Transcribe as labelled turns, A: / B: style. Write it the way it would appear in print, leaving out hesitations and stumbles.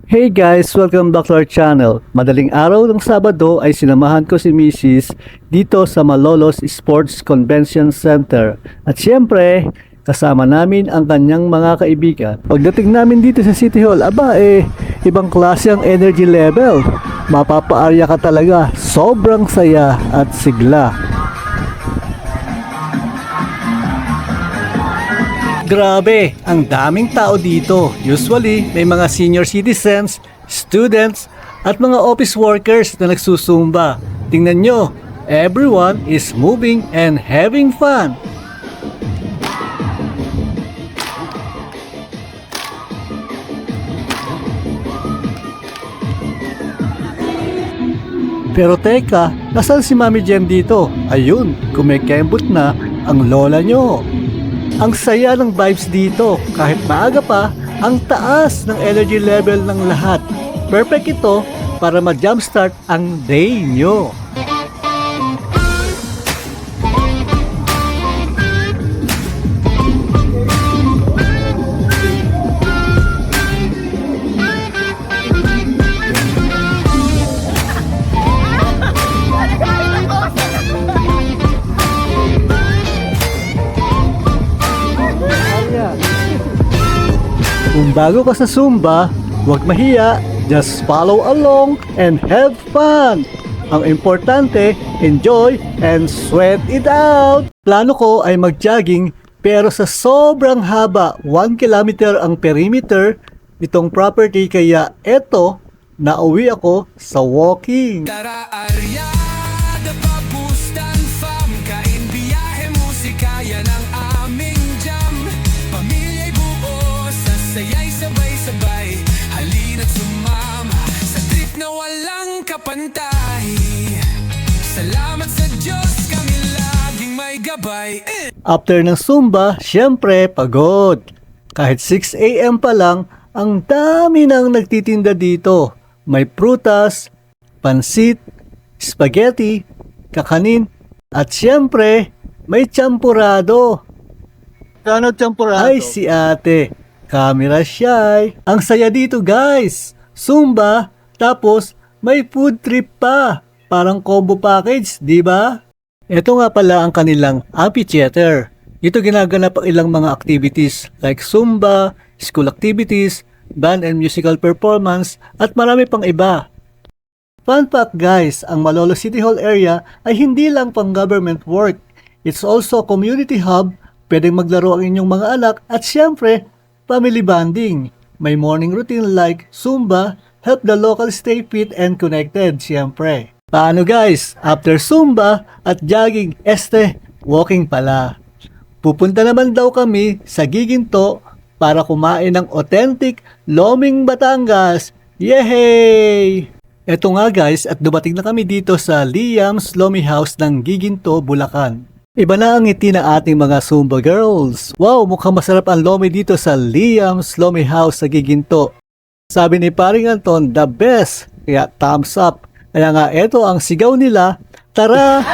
A: Hey guys! Welcome back to our channel. Madaling araw ng Sabado ay sinamahan ko si Mrs. dito sa Malolos Sports Convention Center. At syempre, kasama namin ang kanyang mga kaibigan. Pagdating namin dito sa City Hall, ibang klase ang energy level. Mapapaarya ka talaga. Sobrang saya at sigla. Grabe, ang daming tao dito. Usually, may mga senior citizens, students, at mga office workers na nagsusumba. Tingnan nyo, everyone is moving and having fun. Pero teka, nasaan si Mami Jem dito? Ayun, kumikembot na ang lola nyo. Ang saya ng vibes dito, kahit maaga pa, ang taas ng energy level ng lahat. Perfect ito para ma-jumpstart ang day nyo. Kung bago ka sa Zumba, huwag mahiya, just follow along and have fun. Ang importante, enjoy and sweat it out. Plano ko ay mag-jogging pero sa sobrang haba, 1 kilometer ang perimeter nitong property kaya eto, nauwi ako sa walking.
B: Tara Aryada, Papustan, Fam, kain, biyahe, musika, yan ang aming jam. Pamilya'y buo, sasayay, sabay-sabay, halina't sumama sa trip na walang kapantay. Salamat sa Diyos, kami laging may gabay.
A: After ng Zumba, syempre pagod. Kahit 6 AM pa lang, ang dami nang nagtitinda dito. May prutas, pansit, spaghetti, kakanin, at syempre, may champurado. Kano champurado? Ay, si ate. Camera shy. Ang saya dito, guys. Zumba, tapos may food trip pa. Parang combo package, di ba? Ito nga pala ang kanilang amphitheater. Ito ginaganap ang ilang mga activities like Zumba, school activities, band and musical performance, at marami pang iba. Fun fact guys, ang Malolos City Hall area ay hindi lang pang government work. It's also a community hub, pwedeng maglaro ang inyong mga anak, at syempre, family bonding. May morning routine like Zumba, help the local stay fit and connected, syempre. Paano guys? After Zumba at jogging, walking pala. Pupunta naman daw kami sa Giginto para kumain ng authentic Loming Batangas. Yehey! Eto nga guys, at dumating na kami dito sa Liam's Lomi House ng Giginto, Bulacan. Iba na ang ngiti ng ating mga Zumba girls. Wow, mukhang masarap ang lomi dito sa Liam's Lomi House sa Giginto. Sabi ni Paring Anton, the best. Kaya thumbs up. Kaya nga eto ang sigaw nila. Tara!